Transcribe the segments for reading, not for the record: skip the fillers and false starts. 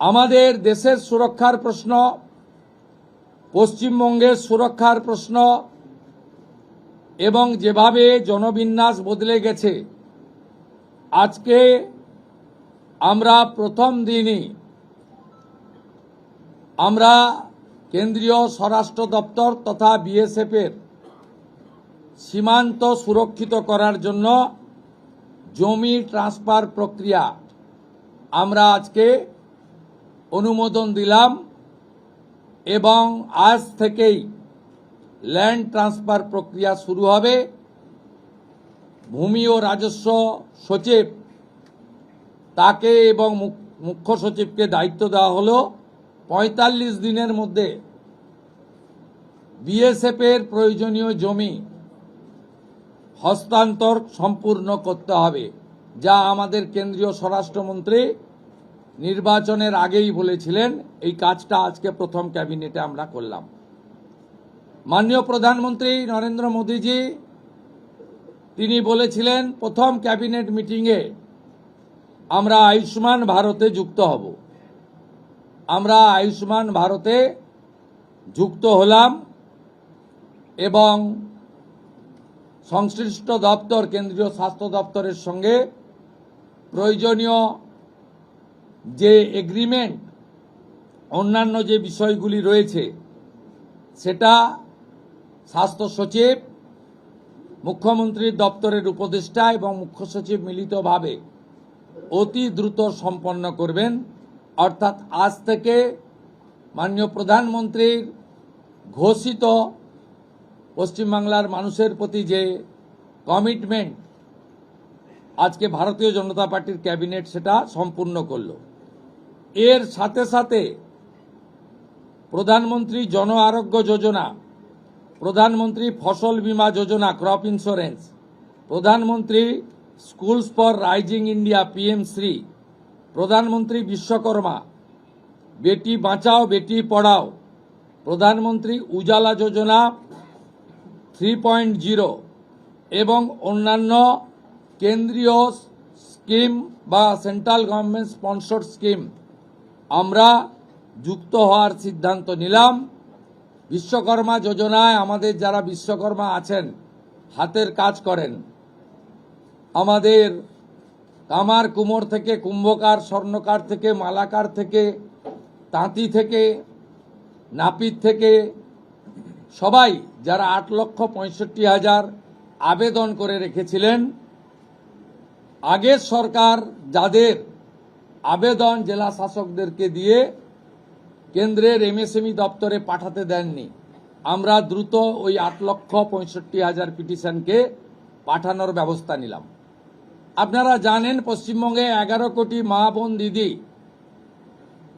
আমাদের দেশের সুরক্ষার প্রশ্ন, পশ্চিমবঙ্গের সুরক্ষার প্রশ্ন এবং যেভাবে জনবিন্যাস বদলে গেছে, আজকে আমরা প্রথম দিনই আমরা কেন্দ্রীয় স্বরাষ্ট্র দপ্তর তথা বিএসএফ এর সীমান্ত সুরক্ষিত করার জন্য জমি ট্রান্সফার প্রক্রিয়া আমরা আজকে অনুমোদন দিলাম এবং আজ থেকেই ল্যান্ড ট্রান্সফার প্রক্রিয়া শুরু হবে। ভূমি ও রাজস্ব সচিব তাকে এবং মুখ্য সচিবকে দায়িত্ব দেওয়া হলো ৪৫ দিনের মধ্যে বিএসএফ এর প্রয়োজনীয় জমি হস্তান্তর সম্পূর্ণ করতে হবে, যা আমাদের কেন্দ্রীয় স্বরাষ্ট্রমন্ত্রী নির্বাচনের আগেই বলেছিলেন। এই কাজটা আজকে প্রথম ক্যাবিনেটে আমরা করলাম। মাননীয় প্রধানমন্ত্রী নরেন্দ্র মোদীজি তিনি বলেছিলেন প্রথম ক্যাবিনেট মিটিংয়ে আমরা আয়ুষ্মান ভারতে যুক্ত হব। আমরা আয়ুষ্মান ভারতে যুক্ত হলাম এবং সংশ্লিষ্ট দপ্তর কেন্দ্রীয় স্বাস্থ্য দপ্তরের সঙ্গে প্রয়োজনীয় যে এগ্রিমেন্ট অন্যান্য যে বিষয়গুলি রয়েছে সেটা স্বাস্থ্য সচিব, মুখ্যমন্ত্রীর দপ্তরের উপদেষ্টা এবং মুখ্য সচিব মিলিতভাবে অতি দ্রুত সম্পন্ন করবেন। অর্থাৎ আজ থেকে মাননীয় প্রধানমন্ত্রীর ঘোষিত পশ্চিমবাংলার মানুষের প্রতি যে কমিটমেন্ট আজকে ভারতীয় জনতা পার্টির ক্যাবিনেট সেটা সম্পূর্ণ করল। এর সাথে সাথে প্রধানমন্ত্রী জন আরোগ্য যোজনা, প্রধানমন্ত্রী ফসল বীমা যোজনা ক্রপ ইন্স্যুরেন্স, প্রধানমন্ত্রী স্কুলস ফর রাইজিং ইন্ডিয়া পিএম-শ্রী, প্রধানমন্ত্রী বিশ্বকর্মা, বেটি বাঁচাও বেটি পড়াও, প্রধানমন্ত্রী উজালা যোজনা 3.0 এবং অন্যান্য কেন্দ্রীয় স্কিম বা সেন্ট্রাল গভর্নমেন্ট স্পন্সর্ড স্কিম আমরা যুক্ত হওয়ার সিদ্ধান্ত নিলাম। বিশ্বকর্মা যোজনায় আমাদের যারা বিশ্বকর্মা আছেন, হাতের কাজ করেন, আমাদের কামার কুমোর থেকে কুম্ভকার, স্বর্ণকার থেকে মালাকার থেকে তাঁতি থেকে নাপিত থেকে সবাই যারা 8,65,000 আবেদন করে রেখেছিলেন, আগের সরকার যাদের আবেদন জেলা শাসকদেরকে দিয়ে কেন্দ্রের এমএসএমই দপ্তরে পাঠাতে দেননি, আমরা দ্রুত ওই 8,65,000 পিটিশনকে পাঠানোর ব্যবস্থা নিলাম। আপনারা জানেন পশ্চিমবঙ্গে 11 কোটি মা বোন দিদি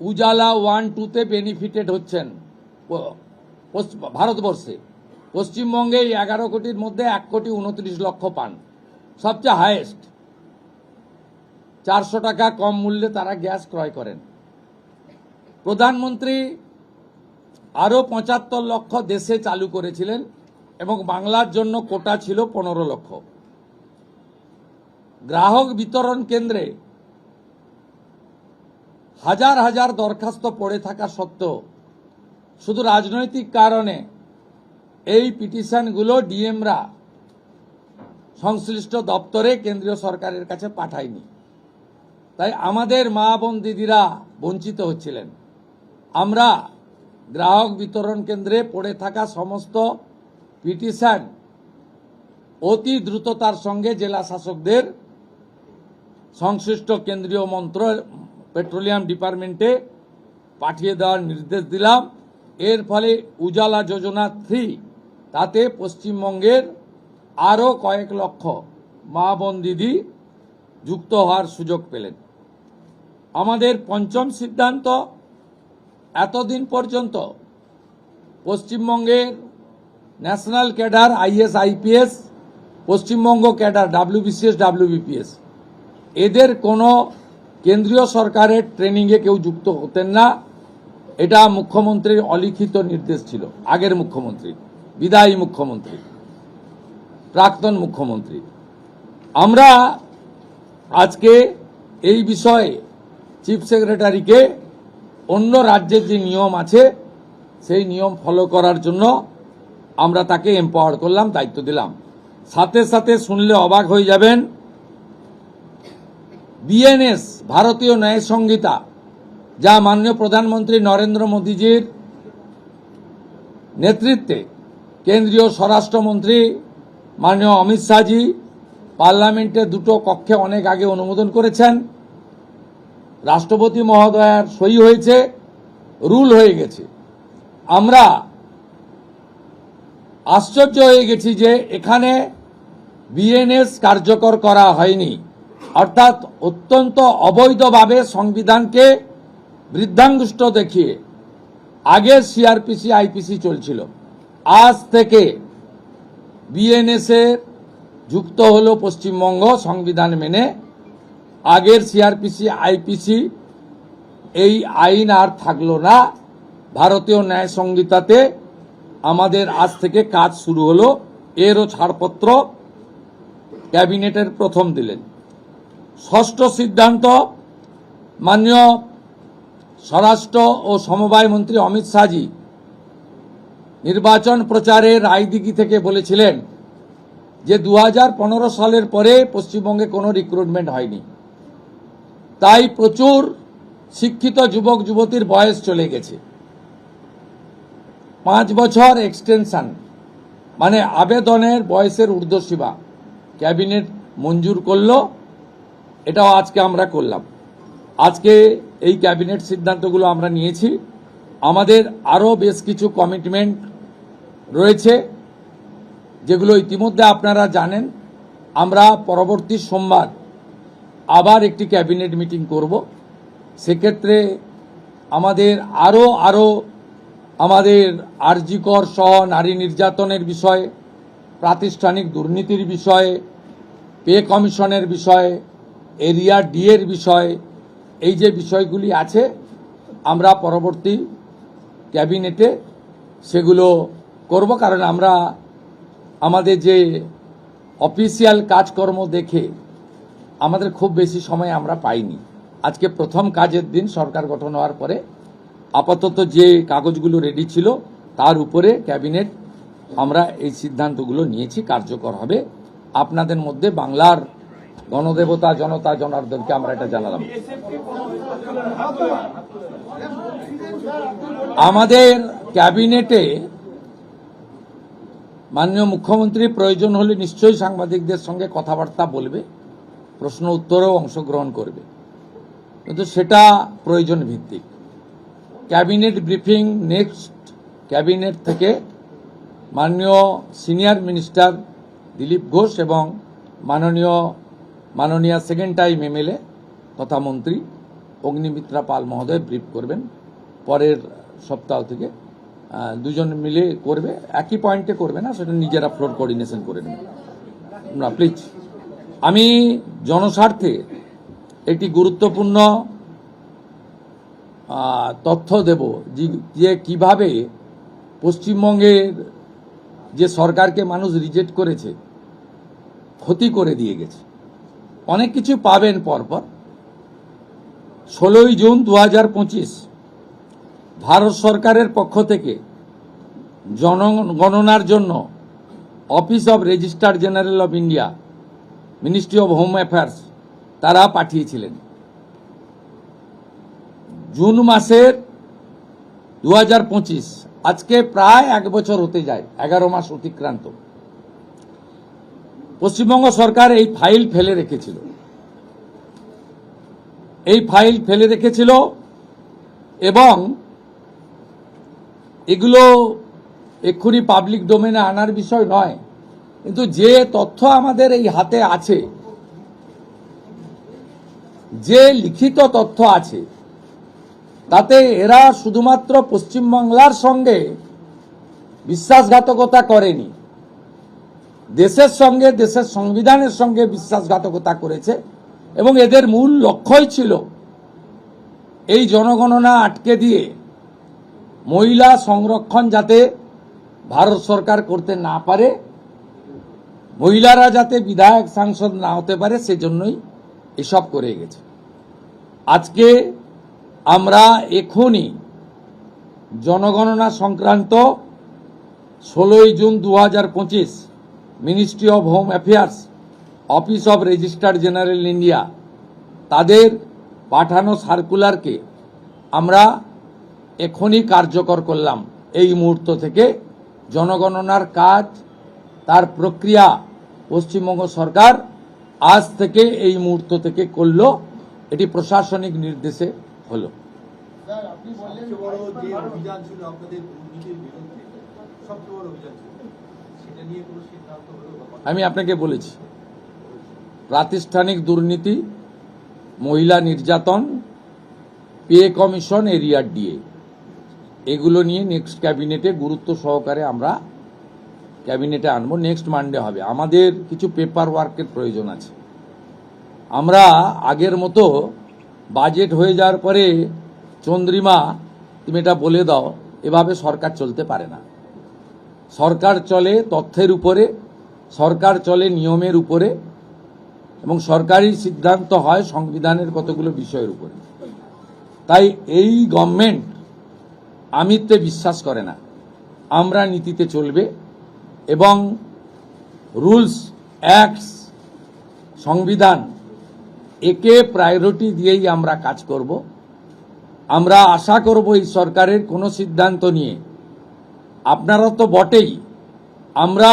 উজালা 1-2তে বেনিফিটেড হচ্ছেন ভারতবর্ষে। পশ্চিমবঙ্গে এই 11 কোটির মধ্যে 1,29,00,000 পান, সবচেয়ে হাইয়েস্ট। 400 টাকা কম মূল্যে তারা গ্যাস ক্রয় করেন। প্রধানমন্ত্রী আরও 75 লক্ষ দেশে চালু করেছিলেন এবং বাংলার জন্য কোটা ছিল 15 লক্ষ। গ্রাহক বিতরণ কেন্দ্রে হাজার হাজার দরখাস্ত পড়ে থাকা সত্ত্বেও শুধু রাজনৈতিক কারণে এই পিটিশনগুলো ডিএমরা সংশ্লিষ্ট দপ্তরে কেন্দ্রীয় সরকারের কাছে পাঠায়নি। তাই আমাদের মা বোন দিদিরা বঞ্চিত হচ্ছিলেন। আমরা গ্রাহক বিতরণ কেন্দ্রে পড়ে থাকা সমস্ত পিটিশন অতি দ্রুততার সঙ্গে জেলা শাসকদের সংশ্লিষ্ট কেন্দ্রীয় পেট্রোলিয়াম ডিপার্টমেন্টে পাঠিয়ে দেওয়ার নির্দেশ দিলাম। এর ফলে উজালা যোজনা 3 তাতে পশ্চিমবঙ্গের আরও কয়েক লক্ষ মা বোন দিদি যুক্ত হওয়ার সুযোগ পেলেন। আমাদের পঞ্চম সিদ্ধান্ত, এতদিন পর্যন্ত পশ্চিমবঙ্গের national cadre is IPS, Paschimbanga cadre WBCS WBPS এদের কোনো কেন্দ্রীয় সরকারের ট্রেনিংয়ে কেউ যুক্ত হতেন না। এটা মুখ্যমন্ত্রীর অলিখিত নির্দেশ ছিল, আগের মুখ্যমন্ত্রী, বিদায়ী মুখ্যমন্ত্রী, প্রাক্তন মুখ্যমন্ত্রী। আমরা আজকে এই বিষয়ে চিফ সেক্রেটারিকে অন্য রাজ্যের যে নিয়ম আছে সেই নিয়ম ফলো করার জন্য আমরা তাকে এম্পাওয়ার করলাম, দায়িত্ব দিলাম। সাথে সাথে শুনলে অবাক হয়ে যাবেন, বিএনএস ভারতীয় ন্যায় সংহিতা, যা মাননীয় প্রধানমন্ত্রী নরেন্দ্র মোদীজির নেতৃত্বে কেন্দ্রীয় স্বরাষ্ট্রমন্ত্রী মাননীয় অমিত শাহজি পার্লামেন্টের দুটো কক্ষে অনেক আগে অনুমোদন করেছেন, রাষ্ট্রপতি মহোদয়ের সই হয়েছে, রুল হয়ে গেছে। আমরা আশ্চর্য হয়ে গেছি যে এখানে বিএনএস কার্যকর করা হয়নি, অর্থাৎ অত্যন্ত অবৈধভাবে সংবিধানকে বৃদ্ধাঙ্গুষ্ঠ দেখিয়ে আগে সিআরপিসি আইপিসি চলছিল, আজ থেকে বিএনএস এ যুক্ত হলো পশ্চিমবঙ্গ সংবিধান মেনে। আগের সিআরপিসি আইপিসি এই আইন আর থাকলো না। ভারতীয় ন্যায় সংহিতাতে আমাদের আজ থেকে কাজ শুরু হলো। এরও ছাড়পত্র ক্যাবিনেটের প্রথম দিলেন। ষষ্ঠ সিদ্ধান্ত, মাননীয় স্বরাষ্ট্র ও সমবায় মন্ত্রী অমিত শাহজি নির্বাচন প্রচারে রায়দিঘি থেকে বলেছিলেন যে 2015 সালের পরে পশ্চিমবঙ্গে কোনো রিক্রুটমেন্ট হয়নি, তাই প্রচুর শিক্ষিত যুবক যুবতীর বয়স চলে গেছে। 5 বছর এক্সটেনশন, মানে আবেদনের বয়সের ঊর্ধ্বসীমা ক্যাবিনেট মঞ্জুর করলো। এটাও আজকে আমরা করলাম। আজকে এই ক্যাবিনেট সিদ্ধান্তগুলো আমরা নিয়েছি। আমাদের আরও বেশ কিছু কমিটমেন্ট রয়েছে, যেগুলো ইতিমধ্যে আপনারা জানেন। আমরা পরবর্তী সোমবার আবার একটি ক্যাবিনেট মিটিং করব। সেক্ষেত্রে আমাদের আরও আমাদের আরজিকর সহ নারী নির্যাতনের বিষয়ে, প্রাতিষ্ঠানিক দুর্নীতির বিষয়ে, পে কমিশনের বিষয়ে, এরিয়া ডি এর বিষয়ে, এই যে বিষয়গুলি আছে আমরা পরবর্তী ক্যাবিনেটে সেগুলো করব। কারণ আমরা আমাদের যে অফিসিয়াল কাজকর্ম দেখে আমাদের খুব বেশি সময় আমরা পাইনি। আজকে প্রথম কাজের দিন সরকার গঠন হওয়ার পরে আপাতত যে কাগজগুলো রেডি ছিল তার উপরে ক্যাবিনেট আমরা এই সিদ্ধান্তগুলো নিয়েছি, কার্যকর হবে। আপনাদের মধ্যে বাংলার গণদেবতা জনতা জনার্দনকে আমরা এটা জানালাম। আমাদের ক্যাবিনেটে মাননীয় মুখ্যমন্ত্রী প্রয়োজন হলে নিশ্চয়ই সাংবাদিকদের সঙ্গে কথাবার্তা বলবে, প্রশ্ন উত্তরেও অংশগ্রহণ করবে, কিন্তু সেটা প্রয়োজন ভিত্তিক। ক্যাবিনেট ব্রিফিং নেক্সট ক্যাবিনেট থেকে মাননীয় সিনিয়র মিনিস্টার দিলীপ ঘোষ এবং মাননীয় সেকেন্ড টাইম এমএলএ তথা মন্ত্রী অগ্নিমিত্রা পাল মহোদয় ব্রিফ করবেন। পরের সপ্তাহ থেকে দুজন মিলে করবে, একই পয়েন্টে করবে না, সেটা নিজেরা ফ্লোর কোঅর্ডিনেশন করে নেবে। না প্লিজ, আমি জনস্বার্থে একটি গুরুত্বপূর্ণ তথ্য দেব যে কিভাবে পশ্চিমবঙ্গের যে সরকারকে মানুষ রিজেক্ট করেছে, ক্ষতি করে দিয়ে গেছে। অনেক কিছু পাবেন পরপর। 16ই জুন 2025 ভারত সরকারের পক্ষ থেকে জনগণনার জন্য office of registrar general of India, ministry of home affairs তারা পাঠিয়েছিলেন। জুন মাসের 2025, আজকে প্রায় 1 বছর হতে যায়, 11 মাস অতিক্রান্ত। পশ্চিমবঙ্গ সরকার এই ফাইল ফেলে রেখেছিল এবং এগুলো এক্ষুনি পাবলিক ডোমেনে আনার বিষয় নয়, কিন্তু যে তথ্য আমাদের এই হাতে আছে, যে লিখিত তথ্য আছে, তাতে এরা শুধুমাত্র পশ্চিমবাংলার সঙ্গে বিশ্বাসঘাতকতা করেনি, দেশের সঙ্গে, দেশের সংবিধানের সঙ্গে বিশ্বাসঘাতকতা করেছে। এবং এদের মূল লক্ষ্যই ছিল এই জনগণনা আটকে দিয়ে মহিলা সংরক্ষণ যাতে ভারত সরকার করতে না পারে, মহিলারা যাতে বিধায়ক সাংসদ না হতে পারে, সেজন্যই এসব করে গেছে। আজকে আমরা এখনই জনগণনা সংক্রান্ত 16 June 2025 ministry of home affairs, office of registrar general India তাদের পাঠানো সার্কুলারকে আমরা এখনই কার্যকর করলাম। এই মুহূর্ত থেকে জনগণনার কাজ, তার প্রক্রিয়া পশ্চিমবঙ্গ সরকার আজ থেকে এই মুহূর্ত থেকে করলো। এটি প্রশাসনিক নির্দেশে হলো। স্যার, আপনি বললেন বড় যে অভিযান ছিল আপনাদের দুর্নীতির বিরুদ্ধে, সবচেয়ে বড় অভিযান ছিল, সেটা নিয়ে কোনো সিদ্ধান্ত হলো? আমি আপনাকে বলেছি, প্রাতিষ্ঠানিক দুর্নীতি, মহিলা নির্যাতন, পে কমিশন, এরিয়ার ডিএ, এগুলো নিয়ে নেক্সট ক্যাবিনেটে গুরুত্ব সহকারে আমরা ক্যাবিনেটে আনবো। নেক্সট মানডে হবে। আমাদের কিছু পেপার ওয়ার্কের প্রয়োজন আছে। আমরা আগের মতো বাজেট হয়ে যাওয়ার পরে চন্দ্রিমা তুমি এটা বলে দাও, এভাবে সরকার চলতে পারে না। সরকার চলে তথ্যের উপরে, সরকার চলে নিয়মের উপরে, এবং সরকারি সিদ্ধান্ত হয় সংবিধানের কতগুলো বিষয়ের উপরে। তাই এই গভর্নমেন্ট আমিত্বে বিশ্বাস করে না, আমরা নীতিতে চলবে এবং রুলস, অ্যাক্টস, সংবিধান একে প্রায়োরিটি দিয়েই আমরা কাজ করব। আমরা আশা করব এই সরকারের কোনো সিদ্ধান্ত নিয়ে, আপনারা তো বটেই, আমরা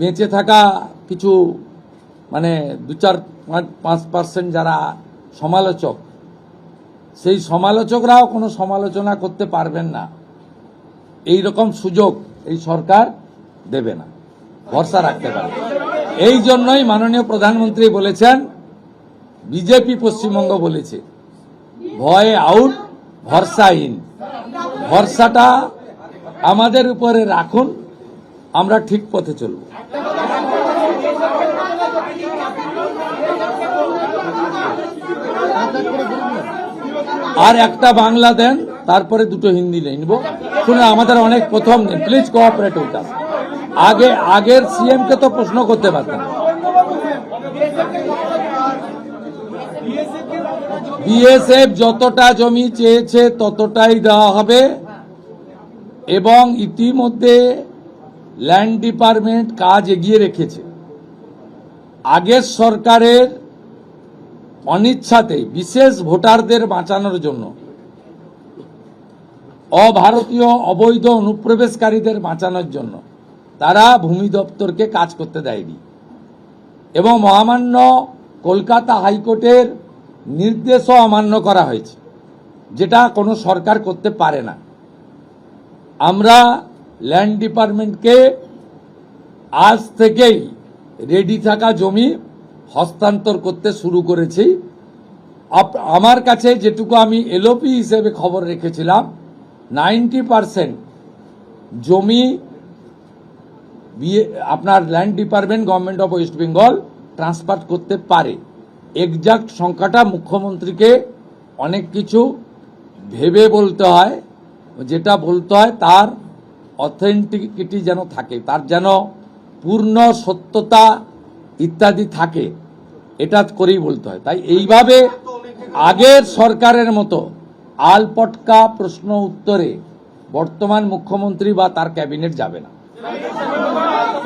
বেঁচে থাকা কিছু 2-4-5% যারা সমালোচক, সেই সমালোচকরাও কোনো সমালোচনা করতে পারবেন না। এই রকম সুযোগ এই সরকার দেবে না, ভরসা রাখতে পারে। এই জন্যই মাননীয় প্রধানমন্ত্রী বলেছেন, বিজেপি পশ্চিমবঙ্গ বলেছে, ভয় আউট, ভরসা ইন। ভরসাটা আমাদের উপরে রাখুন, আমরা ঠিক পথে চলব। আর একটা বাংলা দেন, তারপরে দুটো হিন্দি নিব। শুনে আমাদের অনেক প্রথম দিন, প্লিজ কোঅপারেট উইথ আস। আগের সিএম কে তো প্রশ্ন করতে পারতেন। বিএসএফ যতটা জমি চেয়েছে ততটাই দেওয়া হবে, এবং ইতিমধ্যে ল্যান্ড ডিপার্টমেন্ট কাজ এগিয়ে রেখেছে। আগের সরকারের অনিচ্ছাতে বিশেষ ভোটারদের বাঁচানোর জন্য, অভারতীয় অবৈধ অনুপ্রবেশকারীদের বাঁচানোর জন্য তারা ভূমি দপ্তরকে কাজ করতে দেয়নি, এবং মহামান্য কলকাতা হাইকোর্টের নির্দেশও অমান্য করা হয়েছে, যেটা কোনো সরকার করতে পারে না। আমরা ল্যান্ড ডিপার্টমেন্টকে আজ থেকেই রেডি থাকা জমি হস্তান্তর করতে শুরু করেছি। আমার কাছে যেটুকু আমি এলওপি হিসেবে খবর রেখেছিলাম, 90% জমি আপনার land department government of West Bengal transfer করতে পারে। এক্সাক্ট সংখ্যাটা মুখ্যমন্ত্রীকে অনেক কিছু ভেবে বলতে হয়, যেটা বলতে হয় তার অথেন্টিকিটি যেন থাকে, তার যেন পূর্ণ সত্যতা ইত্যাদি থাকে, এটা করেই বলতে হয়। তাই এইভাবে আগের সরকারের মতো আলপটকা প্রশ্ন উত্তরে বর্তমান মুখ্যমন্ত্রী বা তার ক্যাবিনেট যাবে না।